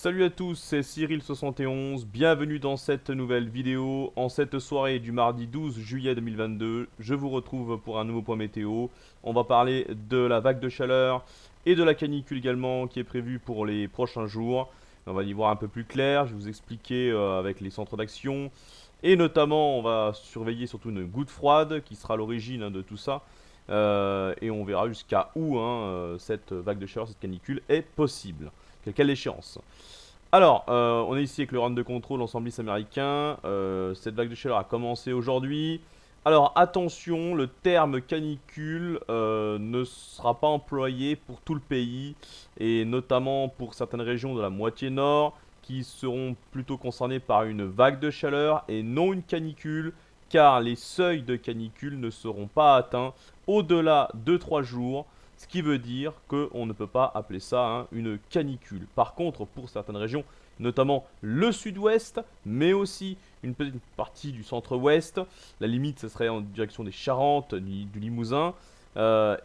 Salut à tous, c'est Cyril71, bienvenue dans cette nouvelle vidéo. En cette soirée du mardi 12 juillet 2022, je vous retrouve pour un nouveau point météo. On va parler de la vague de chaleur et de la canicule également qui est prévue pour les prochains jours. On va y voir un peu plus clair, je vais vous expliquer avec les centres d'action. Et notamment, on va surveiller surtout une goutte froide qui sera l'origine de tout ça. Et on verra jusqu'à où cette vague de chaleur, cette canicule est possible. Quelle échéance? Alors, on est ici avec le round de contrôle ensembliste américain. Cette vague de chaleur a commencé aujourd'hui. Alors, attention, le terme canicule ne sera pas employé pour tout le pays et notamment pour certaines régions de la moitié nord qui seront plutôt concernées par une vague de chaleur et non une canicule, car les seuils de canicule ne seront pas atteints au-delà de 3 jours. Ce qui veut dire qu'on ne peut pas appeler ça une canicule. Par contre, pour certaines régions, notamment le sud-ouest, mais aussi une petite partie du centre-ouest, la limite, ce serait en direction des Charentes, du Limousin,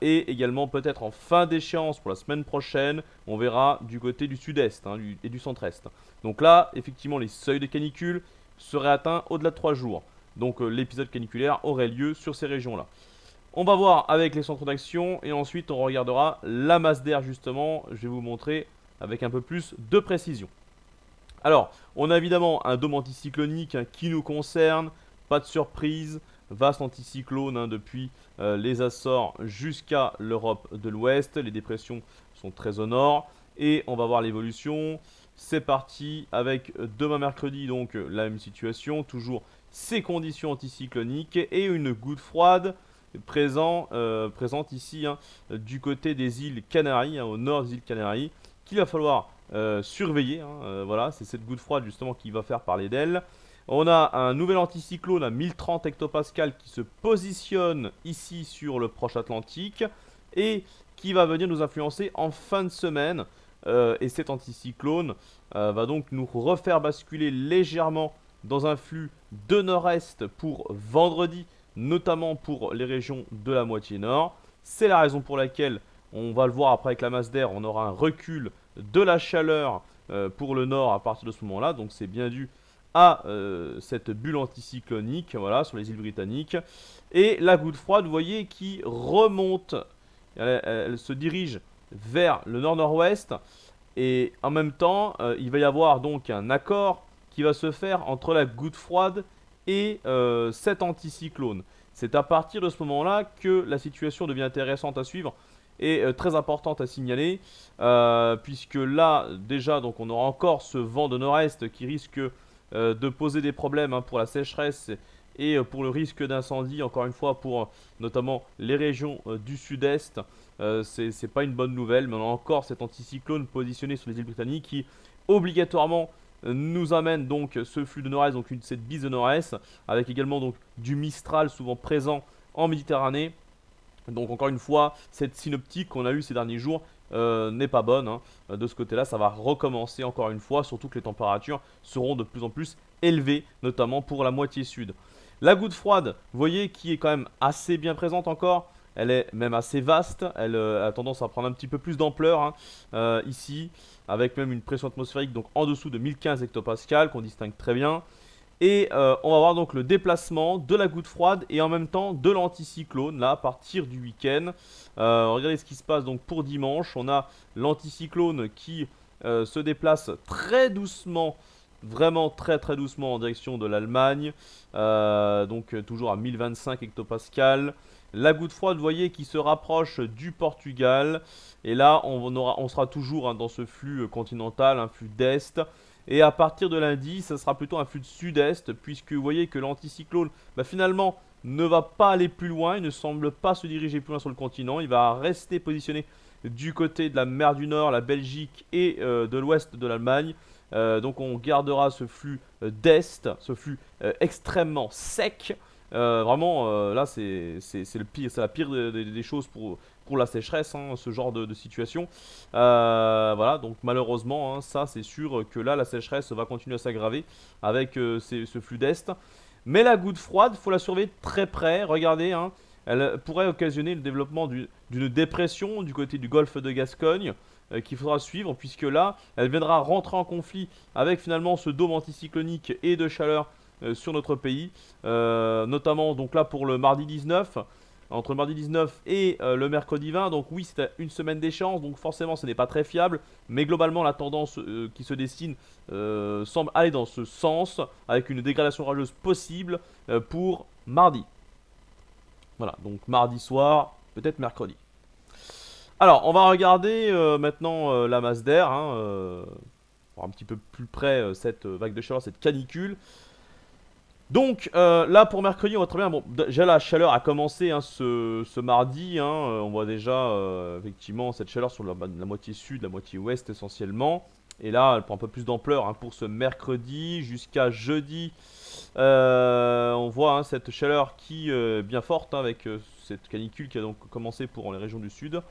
et également peut-être en fin d'échéance pour la semaine prochaine, on verra du côté du sud-est et du centre-est. Donc là, effectivement, les seuils de canicule seraient atteints au-delà de 3 jours. Donc l'épisode caniculaire aurait lieu sur ces régions-là. On va voir avec les centres d'action et ensuite on regardera la masse d'air justement. Je vais vous montrer avec un peu plus de précision. Alors, on a évidemment un dôme anticyclonique qui nous concerne. Pas de surprise, vaste anticyclone depuis les Açores jusqu'à l'Europe de l'Ouest. Les dépressions sont très au nord et on va voir l'évolution. C'est parti avec demain mercredi donc la même situation. Toujours ces conditions anticycloniques et une goutte froide présente ici du côté des îles Canaries, au nord des îles Canaries, qu'il va falloir surveiller. Voilà, c'est cette goutte froide justement qui va faire parler d'elle. On a un nouvel anticyclone à 1030 hectopascales qui se positionne ici sur le proche Atlantique et qui va venir nous influencer en fin de semaine. Et cet anticyclone va donc nous refaire basculer légèrement dans un flux de nord-est pour vendredi, notamment pour les régions de la moitié nord. C'est la raison pour laquelle, on va le voir après avec la masse d'air, on aura un recul de la chaleur pour le nord à partir de ce moment-là. Donc c'est bien dû à cette bulle anticyclonique, voilà, sur les îles britanniques. Et la goutte froide, vous voyez, qui remonte, elle se dirige vers le nord-nord-ouest. Et en même temps, il va y avoir donc un accord qui va se faire entre la goutte froide et cet anticyclone. C'est à partir de ce moment-là que la situation devient intéressante à suivre et très importante à signaler, puisque là, déjà, donc, on aura encore ce vent de nord-est qui risque de poser des problèmes pour la sécheresse et pour le risque d'incendie, encore une fois, pour notamment les régions du sud-est. C'est pas une bonne nouvelle, mais on a encore cet anticyclone positionné sur les îles britanniques qui, obligatoirement, nous amène donc ce flux de nord-est, donc cette bise de nord-est, avec également donc du Mistral souvent présent en Méditerranée. Donc encore une fois, cette synoptique qu'on a eue ces derniers jours n'est pas bonne. De ce côté-là, ça va recommencer encore une fois, surtout que les températures seront de plus en plus élevées, notamment pour la moitié sud. La goutte froide, vous voyez, qui est quand même assez bien présente encore. Elle est même assez vaste, elle a tendance à prendre un petit peu plus d'ampleur ici, avec même une pression atmosphérique donc en dessous de 1015 hectopascales qu'on distingue très bien. Et on va voir donc le déplacement de la goutte froide et en même temps de l'anticyclone là à partir du week-end. Regardez ce qui se passe donc pour dimanche. On a l'anticyclone qui se déplace très doucement, vraiment très très doucement en direction de l'Allemagne. Donc toujours à 1025 hectopascales. La goutte froide, vous voyez, qui se rapproche du Portugal. Et là, on sera toujours dans ce flux continental, un flux d'est. Et à partir de lundi, ça sera plutôt un flux de sud-est, puisque vous voyez que l'anticyclone, finalement, ne va pas aller plus loin. Il ne semble pas se diriger plus loin sur le continent. Il va rester positionné du côté de la mer du Nord, la Belgique et de l'ouest de l'Allemagne. Donc on gardera ce flux d'est, ce flux extrêmement sec. Vraiment, là, c'est le pire, c'est la pire des choses pour la sécheresse, ce genre de situation. Voilà, donc malheureusement, ça, c'est sûr que là, la sécheresse va continuer à s'aggraver avec ce flux d'est. Mais la goutte froide, il faut la surveiller de très près. Regardez, elle pourrait occasionner le développement d'une dépression du côté du golfe de Gascogne. qu'il faudra suivre, puisque là, elle viendra rentrer en conflit avec finalement ce dôme anticyclonique et de chaleur sur notre pays, notamment donc là pour le mardi 19, entre le mardi 19 et le mercredi 20. Donc oui, c'est une semaine d'échéance, donc forcément ce n'est pas très fiable, mais globalement la tendance qui se dessine semble aller dans ce sens, avec une dégradation orageuse possible pour mardi. Voilà, donc mardi soir, peut-être mercredi. Alors, on va regarder maintenant la masse d'air, voir un petit peu plus près cette vague de chaleur, cette canicule. Donc là pour mercredi on voit très bien, bon déjà la chaleur a commencé ce mardi, on voit déjà effectivement cette chaleur sur la moitié sud, la moitié ouest essentiellement. Et là elle prend un peu plus d'ampleur pour ce mercredi jusqu'à jeudi. On voit cette chaleur qui est bien forte avec cette canicule qui a donc commencé pour les régions du sud.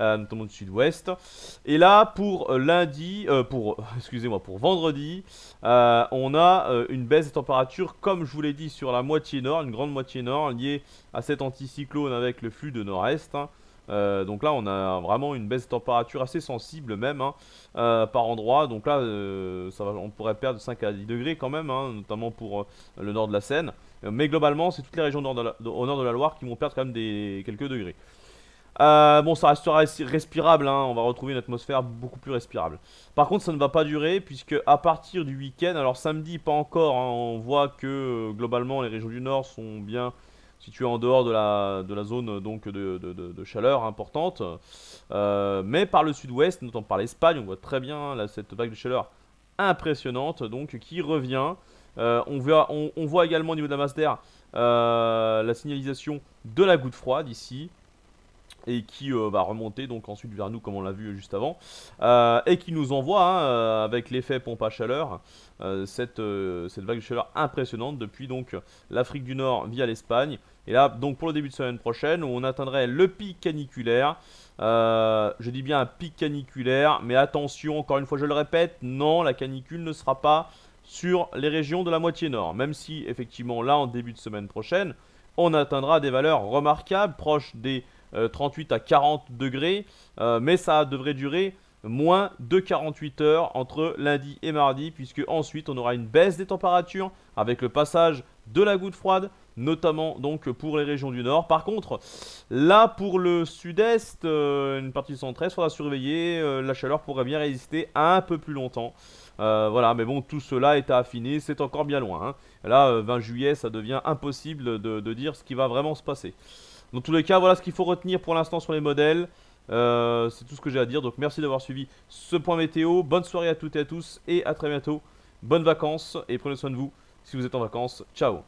Notamment du sud-ouest. Et là, pour lundi, excusez-moi, pour vendredi, on a une baisse des températures, comme je vous l'ai dit, sur la moitié nord, une grande moitié nord, liée à cet anticyclone avec le flux de nord-est. Donc là, on a vraiment une baisse de température assez sensible même par endroit. Donc là, on pourrait perdre 5 à 10 degrés quand même, notamment pour le nord de la Seine. Mais globalement, c'est toutes les régions au nord de la Loire qui vont perdre quand même quelques degrés. Bon, ça restera respirable, on va retrouver une atmosphère beaucoup plus respirable. Par contre, ça ne va pas durer, puisque à partir du week-end, alors samedi pas encore, on voit que globalement les régions du nord sont bien situées en dehors de la zone donc, de chaleur importante. Mais par le sud-ouest, notamment par l'Espagne, on voit très bien là, cette vague de chaleur impressionnante donc, qui revient. On voit également au niveau de la masse d'air la signalisation de la goutte froide ici. Et qui va remonter donc ensuite vers nous comme on l'a vu juste avant, et qui nous envoie avec l'effet pompe à chaleur cette vague de chaleur impressionnante depuis donc l'Afrique du Nord via l'Espagne. Et là donc pour le début de semaine prochaine où on atteindrait le pic caniculaire, je dis bien un pic caniculaire, mais attention, encore une fois je le répète, non, la canicule ne sera pas sur les régions de la moitié nord, même si effectivement là en début de semaine prochaine on atteindra des valeurs remarquables proches des 38 à 40 degrés, mais ça devrait durer moins de 48 heures entre lundi et mardi, puisque ensuite on aura une baisse des températures avec le passage de la goutte froide, notamment donc pour les régions du nord. Par contre, là pour le sud-est, une partie du centre-est, il faudra surveiller, la chaleur pourrait bien résister un peu plus longtemps. Voilà, mais bon, tout cela est à affiner, c'est encore bien loin. Là, 20 juillet, ça devient impossible de dire ce qui va vraiment se passer. Dans tous les cas, voilà ce qu'il faut retenir pour l'instant sur les modèles. C'est tout ce que j'ai à dire. Donc merci d'avoir suivi ce point météo. Bonne soirée à toutes et à tous et à très bientôt. Bonnes vacances et prenez soin de vous si vous êtes en vacances. Ciao.